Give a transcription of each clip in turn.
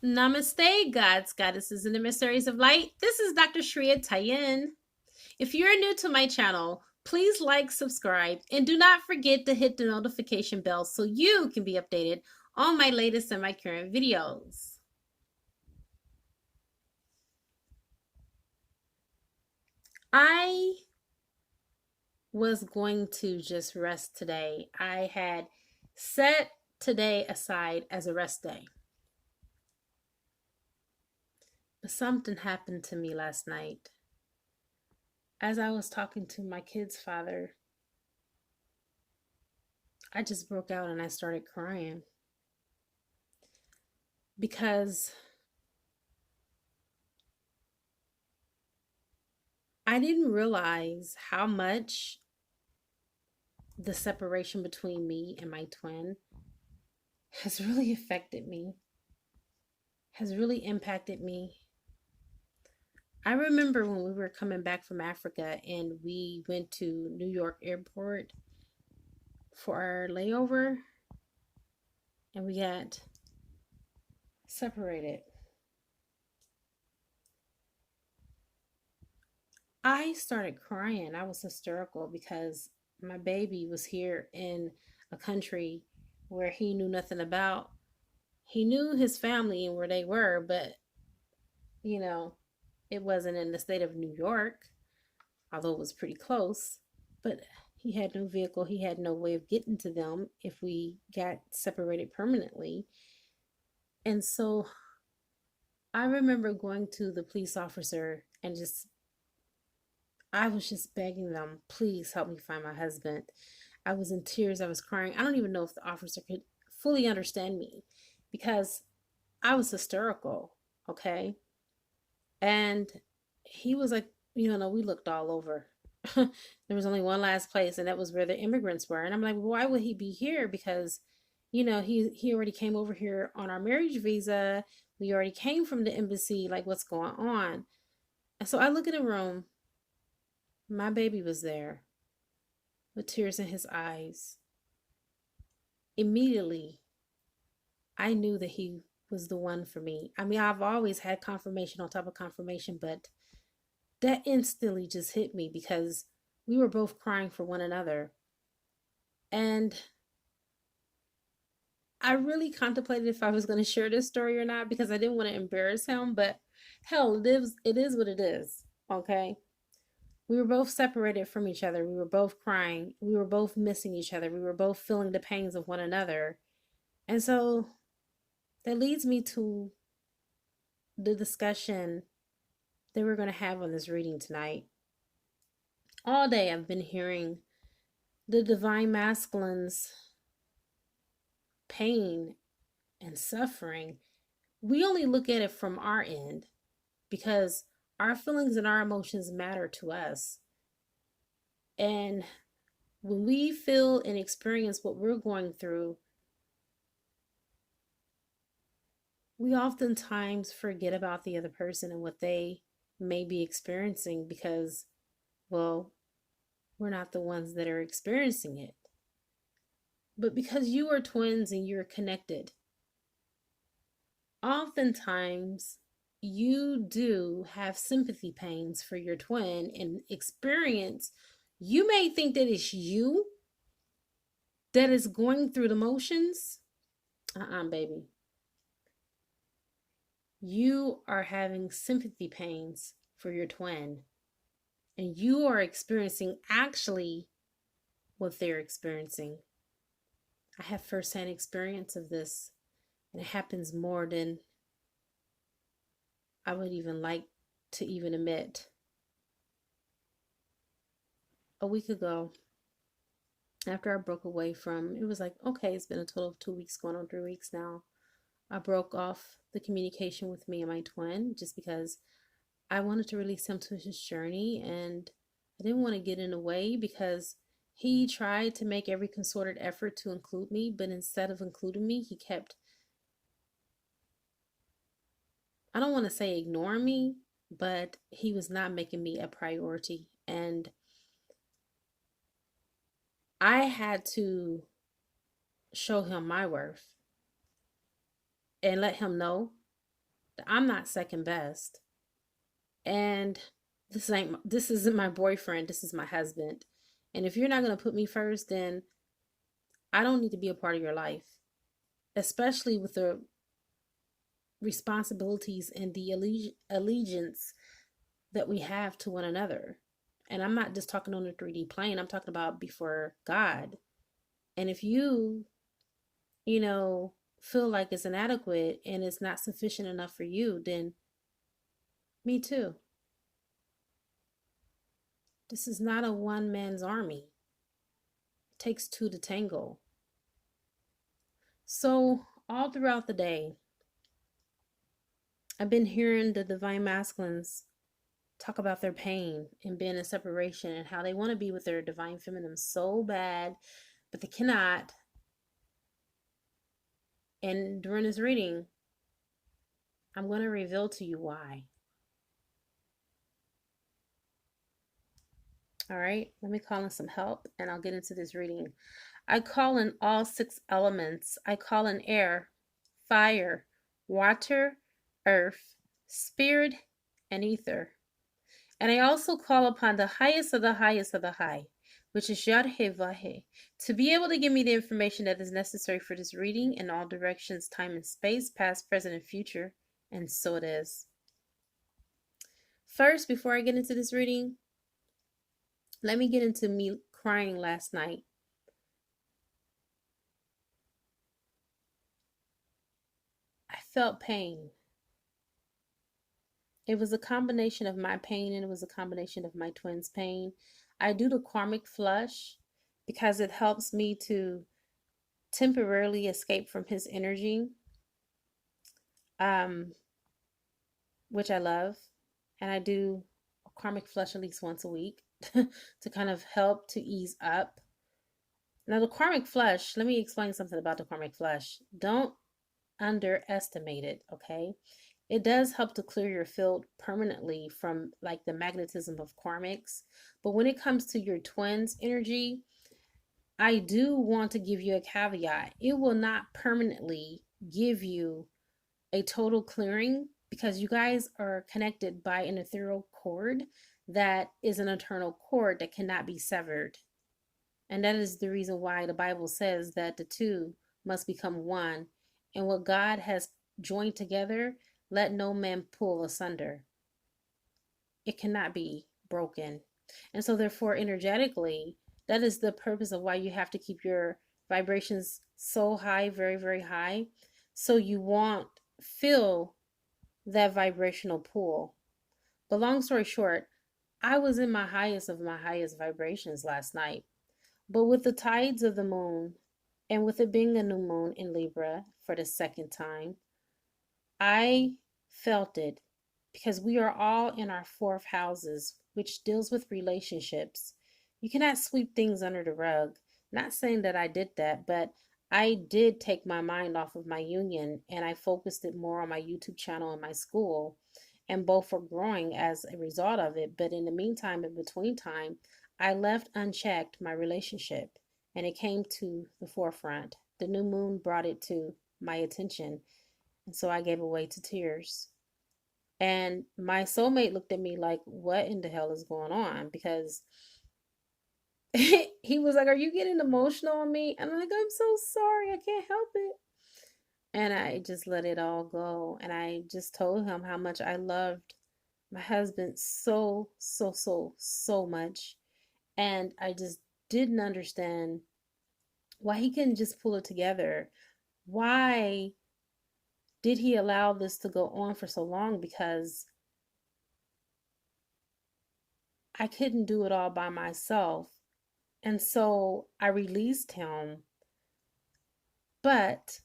Namaste, gods, goddesses, and emissaries of light. This is Dr. Shreya Tayin. If you're new to my channel, please like, subscribe, and do not forget to hit the notification bell so you can be updated on my latest and my current videos. I was going to just rest today. I had set today aside as a rest day. But something happened to me last night. As I was talking to my kid's father, I just broke out and I started crying because I didn't realize how much the separation between me and my twin has really affected me, has really impacted me. I remember when we were coming back from Africa and we went to New York Airport for our layover and we got separated. I started crying. I was hysterical because my baby was here in a country where he knew nothing about. He knew his family and where they were, but you know, it wasn't in the state of New York, although it was pretty close. But he had no vehicle, he had no way of getting to them if we got separated permanently. And so I remember going to the police officer and I was just begging them, please help me find my husband. I was in tears. I was crying. I don't even know if the officer could fully understand me because I was hysterical. Okay. And he was like, we looked all over. There was only one last place, and that was where the immigrants were. And I'm like, well, why would he be here? Because, he already came over here on our marriage visa. We already came from the embassy. Like, what's going on? And so I look in the room. My baby was there with tears in his eyes. Immediately, I knew that he was the one for me. I mean, I've always had confirmation on top of confirmation, but that instantly just hit me because we were both crying for one another. And I really contemplated if I was going to share this story or not because I didn't want to embarrass him, but hell, it is what it is. Okay. We were both separated from each other. We were both crying. We were both missing each other. We were both feeling the pains of one another. And so that leads me to the discussion that we're going to have on this reading tonight. All day I've been hearing the divine masculines pain and suffering. We only look at it from our end because our feelings and our emotions matter to us. And when we feel and experience what we're going through, we oftentimes forget about the other person and what they may be experiencing because, well, we're not the ones that are experiencing it. But because you are twins and you're connected, oftentimes you do have sympathy pains for your twin and experience. You may think that it's you that is going through the motions. Baby. You are having sympathy pains for your twin, and you are experiencing actually what they're experiencing. I have firsthand experience of this, and it happens more than I would even like to even admit. A week ago, after I broke away from, it was like, okay, it's been a total of 2 weeks, going on 3 weeks now. I broke off the communication with me and my twin just because I wanted to release him to his journey, and I didn't want to get in the way because he tried to make every concerted effort to include me, but instead of including me, he kept, I don't want to say ignoring me, but he was not making me a priority. And I had to show him my worth and let him know I'm not second best. And this isn't my boyfriend, this is my husband. And if you're not going to put me first, then I don't need to be a part of your life, especially with the responsibilities and the allegiance that we have to one another. And I'm not just talking on the 3D plane, I'm talking about before God. And if you know, feel like it's inadequate and it's not sufficient enough for you, then me too. This is not a one man's army. It takes two to tango. So, all throughout the day, I've been hearing the divine masculines talk about their pain and being in separation and how they want to be with their divine feminine so bad, but they cannot. And during this reading, I'm going to reveal to you why. All right, let me call in some help and I'll get into this reading. I call in all 6 elements. I call in air, fire, water, earth, spirit, and ether. And I also call upon the highest of the highest of the high, which is Yad-He-Vahe, to be able to give me the information that is necessary for this reading in all directions, time and space, past, present, and future. And so it is. First, before I get into this reading, let me get into me crying last night. I felt pain. It was a combination of my pain and it was a combination of my twins' pain. I do the karmic flush because it helps me to temporarily escape from his energy, which I love. And I do a karmic flush at least once a week to kind of help to ease up. Now, the karmic flush, let me explain something about the karmic flush. Don't underestimate it, okay? It does help to clear your field permanently from like the magnetism of karmics. But when it comes to your twins energy, I do want to give you a caveat. It will not permanently give you a total clearing because you guys are connected by an ethereal cord that is an eternal cord that cannot be severed. And that is the reason why the Bible says that the two must become one. And what God has joined together, let no man pull asunder. It cannot be broken. And so, therefore, energetically, that is the purpose of why you have to keep your vibrations so high, very, very high. So you won't feel that vibrational pull. But long story short, I was in my highest of my highest vibrations last night. But with the tides of the moon, and with it being a new moon in Libra for the second time, I felt it because we are all in our 4th houses, which deals with relationships. You cannot sweep things under the rug. Not saying that I did that, but I did take my mind off of my union and I focused it more on my YouTube channel and my school. And both are growing as a result of it. But in the meantime, in between time, I left unchecked my relationship and it came to the forefront. The new moon brought it to my attention. And so I gave away to tears. And my soulmate looked at me like, what in the hell is going on? Because he was like, are you getting emotional on me? And I'm like, I'm so sorry. I can't help it. And I just let it all go. And I just told him how much I loved my husband so, so, so, so much. And I just didn't understand why he couldn't just pull it together. Why did he allow this to go on for so long? Because I couldn't do it all by myself. And so I released him, but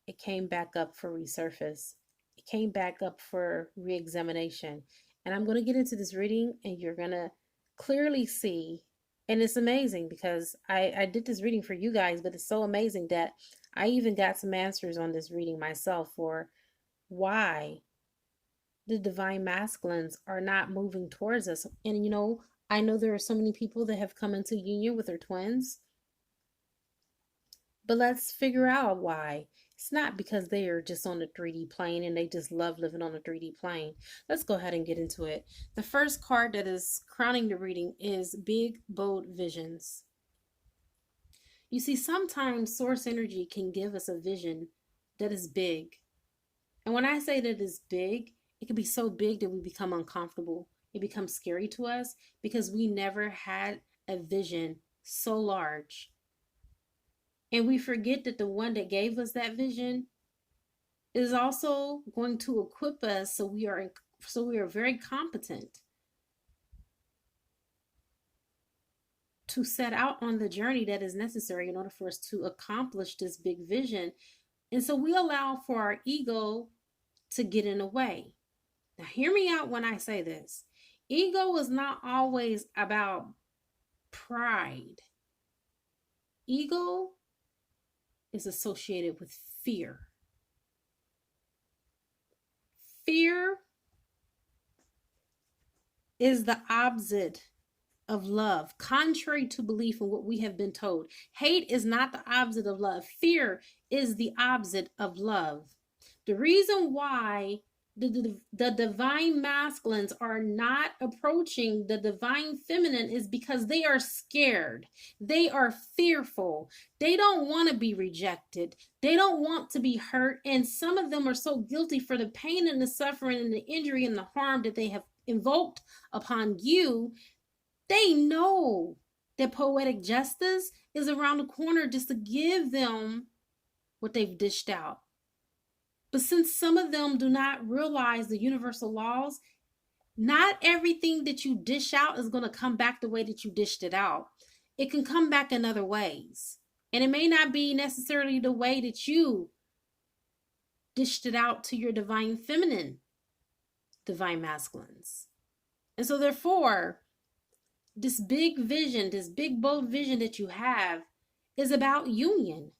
it came back up for resurface. It came back up for re-examination. And I'm going to get into this reading and you're going to clearly see. And it's amazing because I did this reading for you guys, but it's so amazing that I even got some answers on this reading myself for why the divine masculines are not moving towards us. And you know, I know there are so many people that have come into union with their twins, but let's figure out why. It's not because they are just on the 3D plane and they just love living on the 3D plane. Let's go ahead and get into it. The first card that is crowning the reading is Big, Bold Visions. You see, sometimes source energy can give us a vision that is big. And when I say that it's big, it can be so big that we become uncomfortable. It becomes scary to us because we never had a vision so large. And we forget that the one that gave us that vision is also going to equip us so we are very competent to set out on the journey that is necessary in order for us to accomplish this big vision. And so we allow for our ego to get in the way. Now, hear me out when I say this. Ego is not always about pride. Ego is associated with fear. Fear is the opposite of love, contrary to belief in what we have been told. Hate is not the opposite of love. Fear is the opposite of love. The reason why the divine masculines are not approaching the divine feminine is because they are scared. They are fearful. They don't want to be rejected. They don't want to be hurt. And some of them are so guilty for the pain and the suffering and the injury and the harm that they have invoked upon you. They know that poetic justice is around the corner just to give them what they've dished out. But since some of them do not realize the universal laws, not everything that you dish out is going to come back the way that you dished it out. It can come back in other ways. And it may not be necessarily the way that you dished it out to your divine feminine, divine masculines. And so therefore, this big vision, this big bold vision that you have is about union.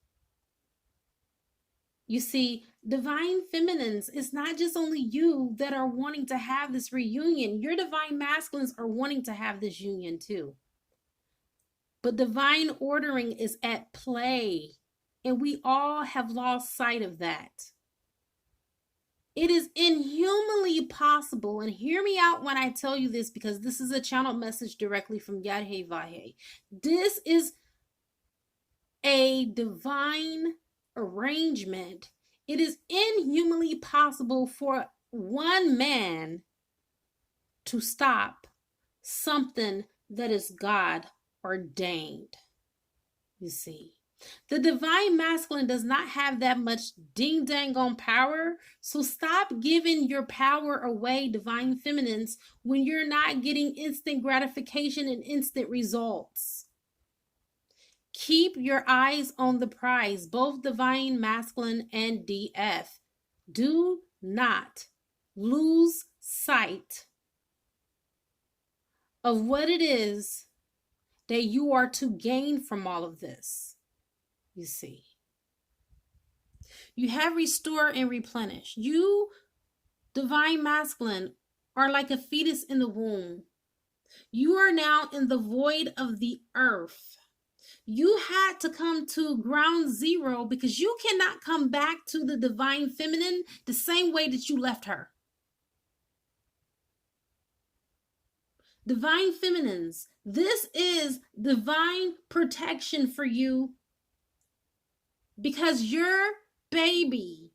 You see, divine feminines, it's not just only you that are wanting to have this reunion. Your divine masculines are wanting to have this union too. But divine ordering is at play, and we all have lost sight of that. It is inhumanly possible, and hear me out when I tell you this, because this is a channeled message directly from Yadhe Vahe. This is a divine arrangement. It is inhumanly possible for one man to stop something that is God ordained. You see, the divine masculine does not have that much ding dang on power. So stop giving your power away, divine feminines, when you're not getting instant gratification and instant results. Keep your eyes on the prize, both divine masculine and DF. Do not lose sight of what it is that you are to gain from all of this. You see, you have restore and replenish. You, divine masculine, are like a fetus in the womb. You are now in the void of the earth. You had to come to ground zero because you cannot come back to the divine feminine the same way that you left her. Divine feminines, this is divine protection for you because your baby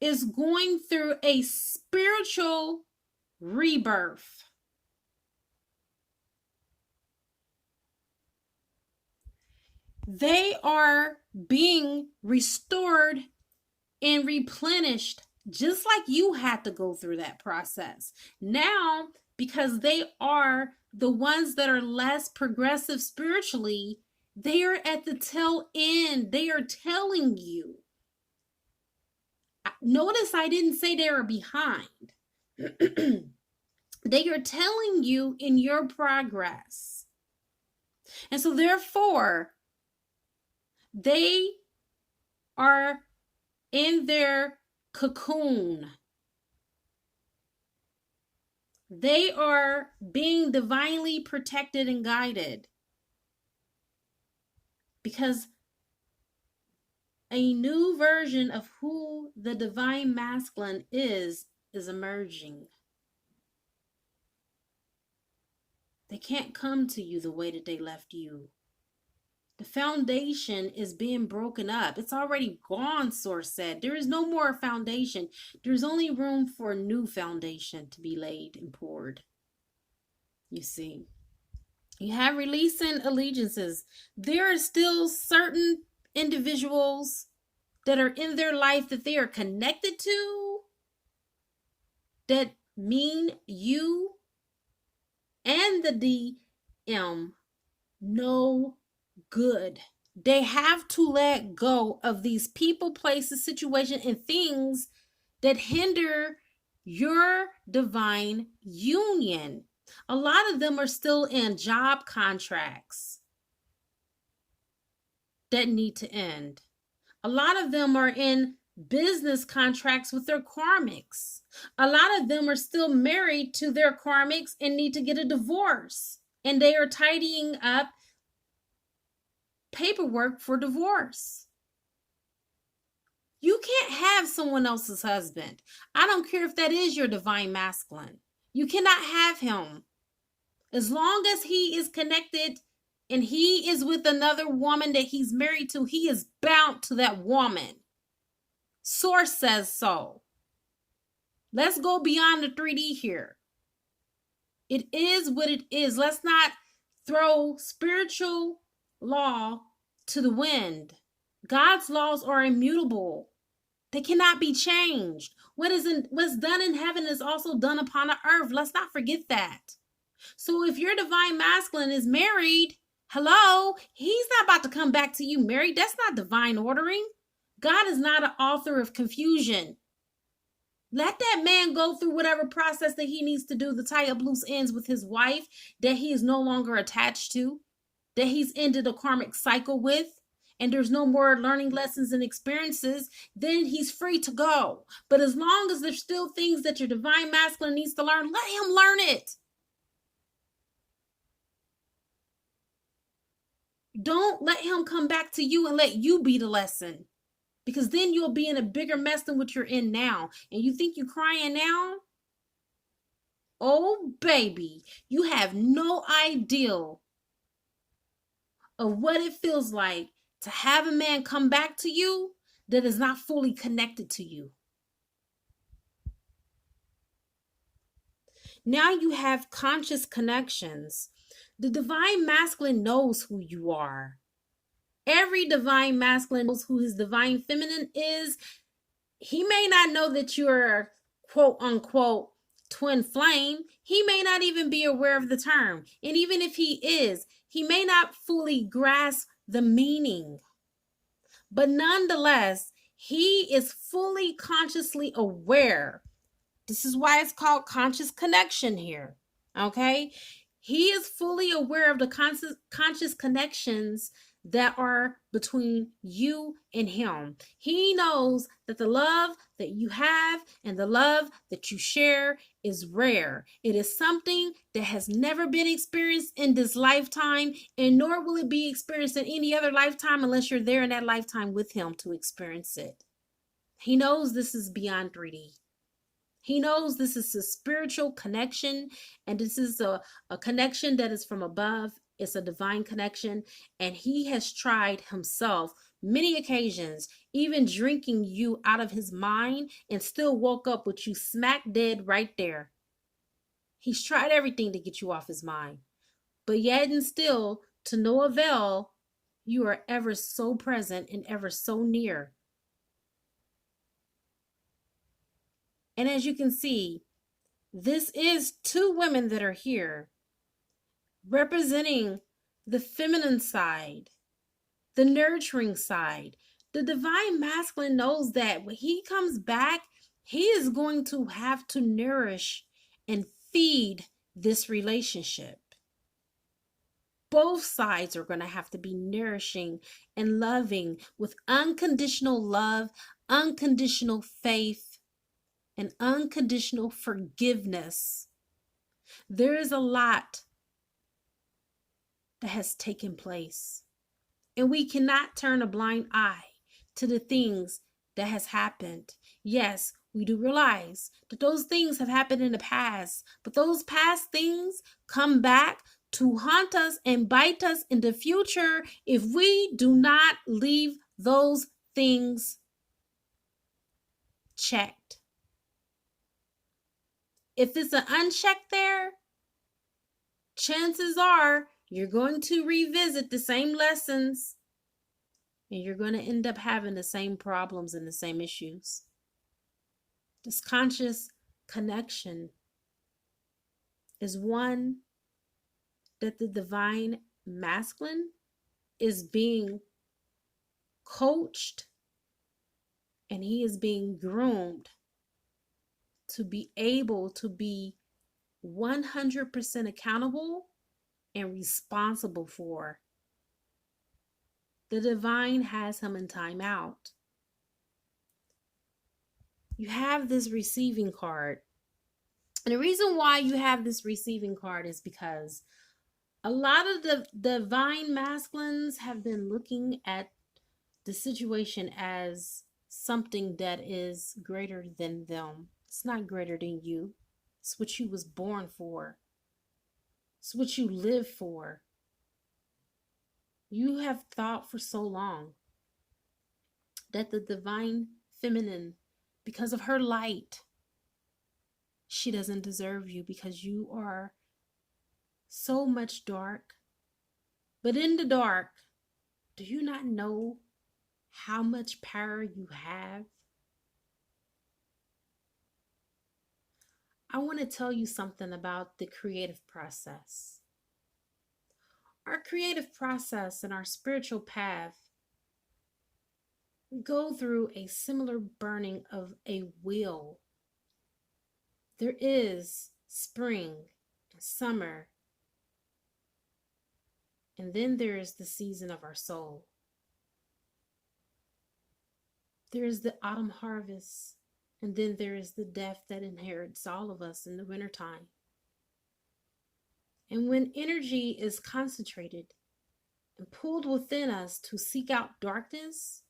is going through a spiritual rebirth. They are being restored and replenished just like you had to go through that process. Now, because they are the ones that are less progressive spiritually, they are at the tail end. They are telling you. Notice I didn't say they are behind. They are telling you in your progress. And so therefore, they are in their cocoon. They are being divinely protected and guided because A new version of who the divine masculine is emerging. They can't come to you the way that they left you. The foundation is being broken up. It's already gone, Source said. There is no more foundation. There's only room for a new foundation to be laid and poured. You see, you have releasing allegiances. There are still certain individuals that are in their life that they are connected to that mean you and the DM no good. They have to let go of these people, places, situations, and things that hinder your divine union. A lot of them are still in job contracts that need to end. A lot of them are in business contracts with their karmics. A lot of them are still married to their karmics and need to get a divorce. And they are tidying up paperwork for divorce. You can't have someone else's husband. I don't care if that is your divine masculine. You cannot have him. As long as he is connected and he is with another woman that he's married to, he is bound to that woman. Source says so. Let's go beyond the 3D here. It is what it is. Let's not throw spiritual law to the wind. God's laws are immutable. They cannot be changed. What's done in heaven is also done upon the earth. Let's not forget that. So if your divine masculine is married, hello, he's not about to come back to you married. That's not divine ordering. God is not an author of confusion. Let that man go through whatever process that he needs to do to tie up loose ends with his wife that he is no longer attached to, that he's ended a karmic cycle with, and there's no more learning lessons and experiences, then he's free to go. But as long as there's still things that your divine masculine needs to learn, let him learn it. Don't let him come back to you and let you be the lesson. Because then you'll be in a bigger mess than what you're in now. And you think you're crying now? Oh, baby, you have no idea of what it feels like to have a man come back to you that is not fully connected to you. Now you have conscious connections. The divine masculine knows who you are. Every divine masculine knows who his divine feminine is. He may not know that you're quote unquote twin flame. He may not even be aware of the term. And even if he is, he may not fully grasp the meaning. But nonetheless, he is fully consciously aware. This is why it's called conscious connection here. Okay? He is fully aware of the conscious connections that are between you and him. He knows that the love that you have and the love that you share is rare. It is something that has never been experienced in this lifetime, and nor will it be experienced in any other lifetime unless you're there in that lifetime with him to experience it. He knows this is beyond 3D. He knows this is a spiritual connection, and this is a connection that is from above. It's a divine connection, and he has tried himself many occasions, even drinking you out of his mind, and still woke up with you smack dead right there. He's tried everything to get you off his mind, but yet and still, to no avail, you are ever so present and ever so near. And as you can see, this is two women that are here representing the feminine side, the nurturing side. The divine masculine knows that when he comes back, he is going to have to nourish and feed this relationship. Both sides are going to have to be nourishing and loving with unconditional love, unconditional faith, and unconditional forgiveness. There is a lot that has taken place, and we cannot turn a blind eye to the things that has happened. Yes, we do realize that those things have happened in the past, but those past things come back to haunt us and bite us in the future if we do not leave those things checked. If it's an unchecked there, chances are you're going to revisit the same lessons and you're going to end up having the same problems and the same issues. This conscious connection is one that the divine masculine is being coached and he is being groomed to be able to be 100% accountable and responsible for. The divine has him in timeout. You have this receiving card. And the reason why you have this receiving card is because a lot of the divine masculines have been looking at the situation as something that is greater than them. It's not greater than you. It's what you was born for. It's what you live for. You have thought for so long that the divine feminine, because of her light, she doesn't deserve you because you are so much dark. But in the dark, do you not know how much power you have? I want to tell you something about the creative process. Our creative process and our spiritual path go through a similar burning of a wheel. There is spring, summer, and then there is the season of our soul. There is the autumn harvest, and then there is the death that inherits all of us in the wintertime. And when energy is concentrated and pulled within us to seek out darkness,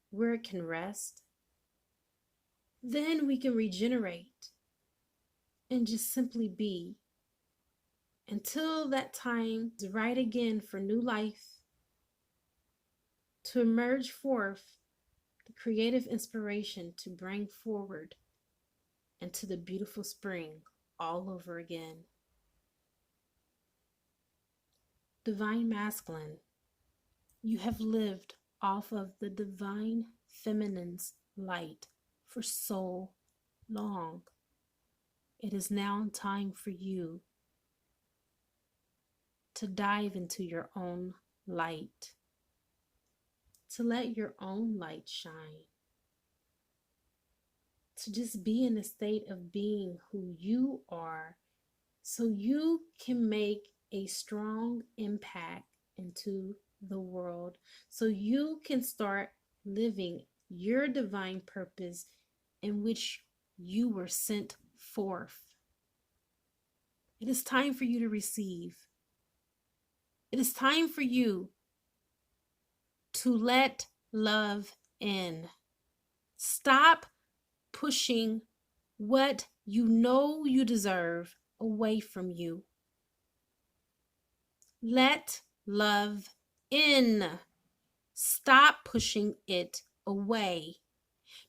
where it can rest, then we can regenerate and just simply be until that time is right again for new life to emerge forth the creative inspiration to bring forward into the beautiful spring all over again. Divine masculine, you have lived off of the divine feminine's light for so long. It is now time for you to dive into your own light, to let your own light shine, to just be in a state of being who you are so you can make a strong impact into the world, so you can start living your divine purpose in which you were sent forth. It is time for you to receive. It is time for you to let love in. Stop pushing what you know you deserve away from you. Let love in. Stop pushing it away.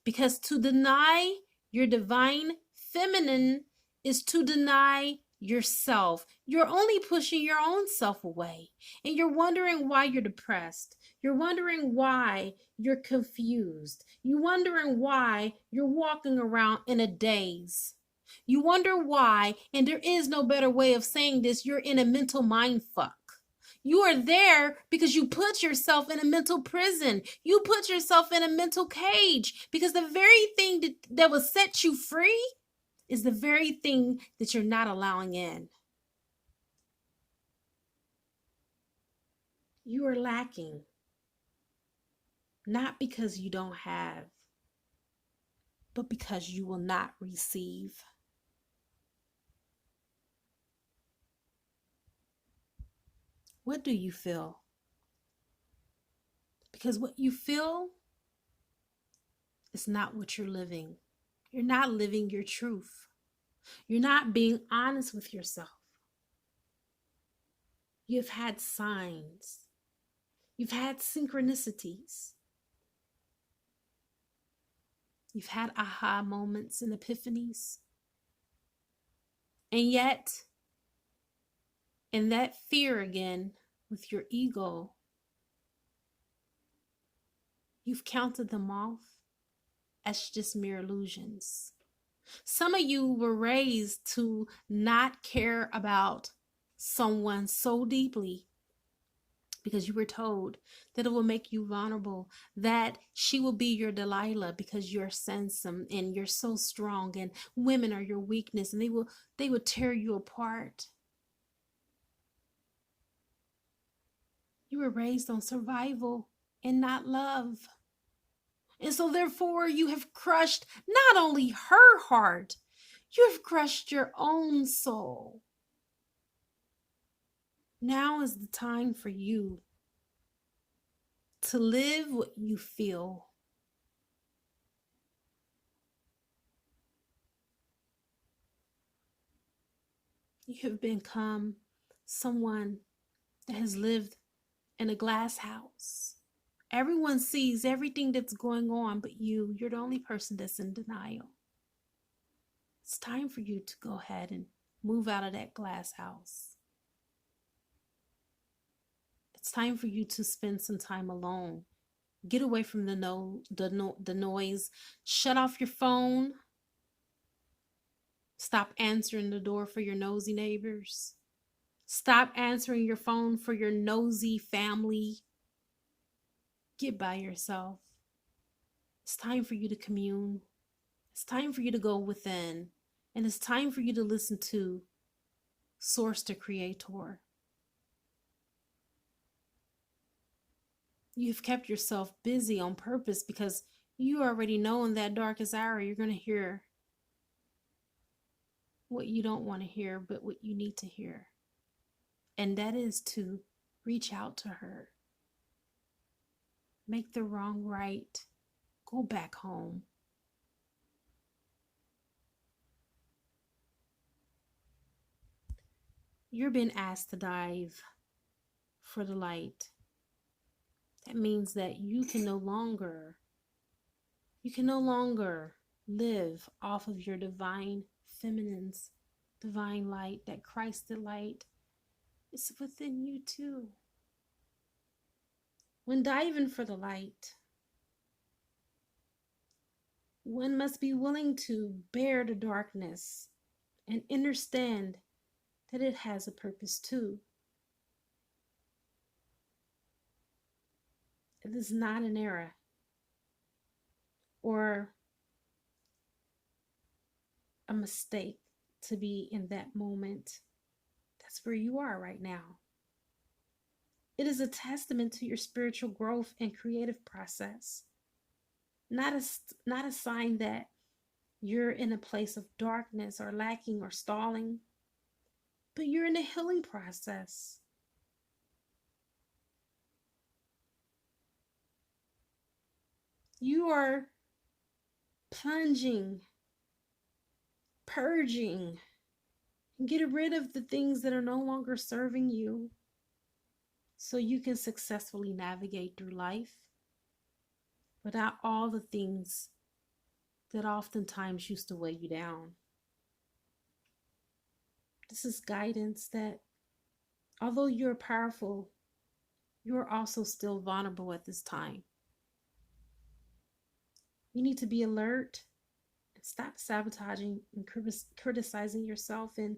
Because to deny your divine feminine is to deny yourself. You're only pushing your own self away. And you're wondering why you're depressed. You're wondering why you're confused. You're wondering why you're walking around in a daze. You wonder why, and there is no better way of saying this, you're in a mental mind fuck. You are there because you put yourself in a mental prison. You put yourself in a mental cage because the very thing that will set you free is the very thing that you're not allowing in. You are lacking, not because you don't have, but because you will not receive. What do you feel? Because what you feel is not what you're living. You're not living your truth. You're not being honest with yourself. You've had signs. You've had synchronicities. You've had aha moments and epiphanies. And yet, in that fear again, with your ego, you've counted them off as just mere illusions. Some of you were raised to not care about someone so deeply because you were told that it will make you vulnerable, that she will be your Delilah because you're sensitive and you're so strong, and women are your weakness, and they will tear you apart. You were raised on survival and not love. And so therefore you have crushed not only her heart, you have crushed your own soul. Now is the time for you to live what you feel. You have become someone that has lived in a glass house. Everyone sees everything that's going on, but you're the only person that's in denial. It's time for you to go ahead and move out of that glass house. It's time for you to spend some time alone. Get away from the noise. Shut off your phone. Stop answering the door for your nosy neighbors. Stop answering your phone for your nosy family. Get by yourself. It's time for you to commune. It's time for you to go within. And it's time for you to listen to Source, the Creator. You've kept yourself busy on purpose because you already know in that darkest hour you're going to hear what you don't want to hear, but what you need to hear. And that is to reach out to her. Make the wrong right. Go back home. You're being asked to dive for the light. That means that you can no longer live off of your divine feminine's divine light. That Christ light is within you too. When diving for the light, one must be willing to bear the darkness and understand that it has a purpose too. It is not an error or a mistake to be in that moment. That's where you are right now. It is a testament to your spiritual growth and creative process. Not a sign that you're in a place of darkness or lacking or stalling, but you're in a healing process. You are plunging, purging, get rid of the things that are no longer serving you so you can successfully navigate through life without all the things that oftentimes used to weigh you down. This is guidance that, although you're powerful, you're also still vulnerable at this time. You need to be alert and stop sabotaging and criticizing yourself, and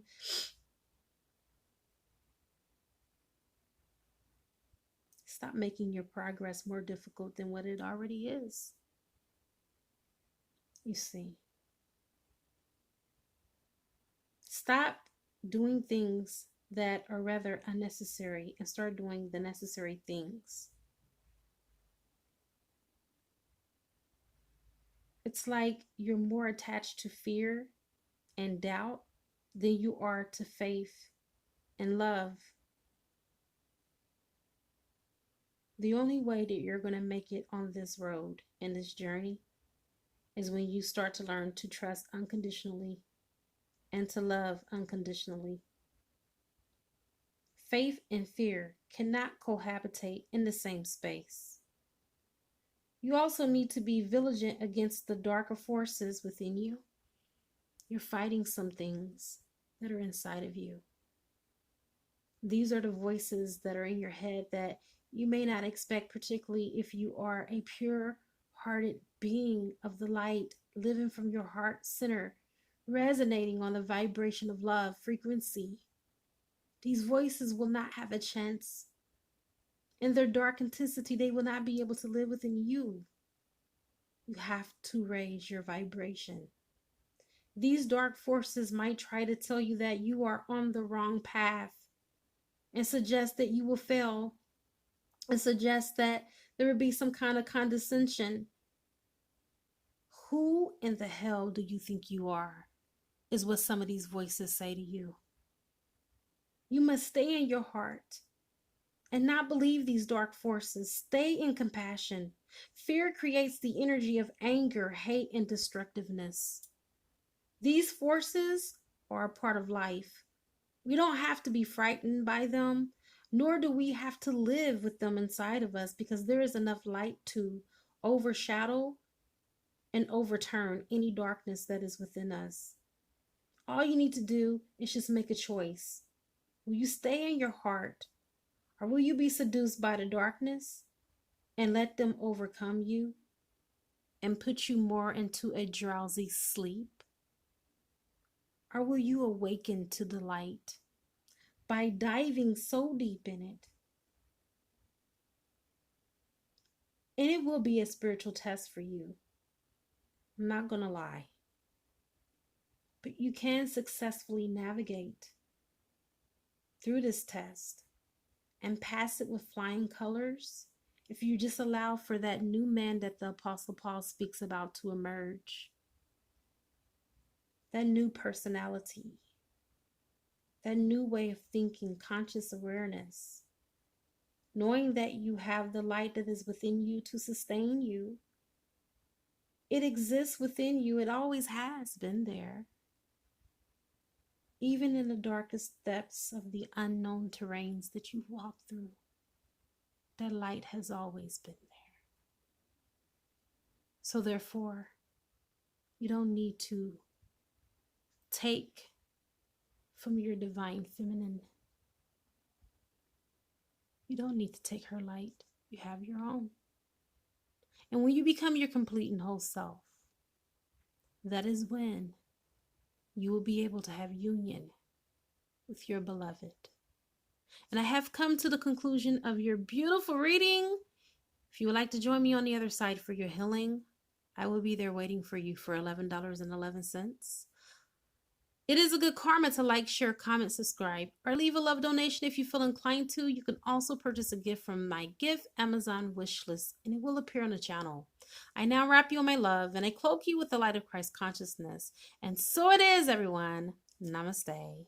stop making your progress more difficult than what it already is. You see, stop doing things that are rather unnecessary and start doing the necessary things. It's like you're more attached to fear and doubt than you are to faith and love. The only way that you're going to make it on this road, in this journey, is when you start to learn to trust unconditionally and to love unconditionally. Faith and fear cannot cohabitate in the same space. You also need to be vigilant against the darker forces within you. You're fighting some things that are inside of you. These are the voices that are in your head that you may not expect, particularly if you are a pure-hearted being of the light, living from your heart center, resonating on the vibration of love frequency. These voices will not have a chance. In their dark intensity, they will not be able to live within you. You have to raise your vibration. These dark forces might try to tell you that you are on the wrong path and suggest that you will fail and suggest that there will be some kind of condescension. Who in the hell do you think you are? Is what some of these voices say to you. You must stay in your heart and not believe these dark forces. Stay in compassion. Fear creates the energy of anger, hate, and destructiveness. These forces are a part of life. We don't have to be frightened by them, nor do we have to live with them inside of us, because there is enough light to overshadow and overturn any darkness that is within us. All you need to do is just make a choice. Will you stay in your heart, or will you be seduced by the darkness and let them overcome you and put you more into a drowsy sleep? Or will you awaken to the light by diving so deep in it? And it will be a spiritual test for you. I'm not going to lie. But you can successfully navigate through this test and pass it with flying colors if you just allow for that new man that the Apostle Paul speaks about to emerge. That new personality, that new way of thinking, conscious awareness, knowing that you have the light that is within you to sustain you. It exists within you. It always has been there. Even in the darkest depths of the unknown terrains that you've walked through, that light has always been there. So therefore, you don't need to take from your divine feminine. You don't need to take her light. You have your own. And when you become your complete and whole self, that is when you will be able to have union with your beloved. And I have come to the conclusion of your beautiful reading. If you would like to join me on the other side for your healing, I will be there waiting for you for $11.11. It is a good karma to like, share, comment, subscribe, or leave a love donation if you feel inclined to. You can also purchase a gift from my gift Amazon wish list, and it will appear on the channel. I now wrap you in my love, and I cloak you with the light of Christ consciousness. And so it is, everyone. Namaste.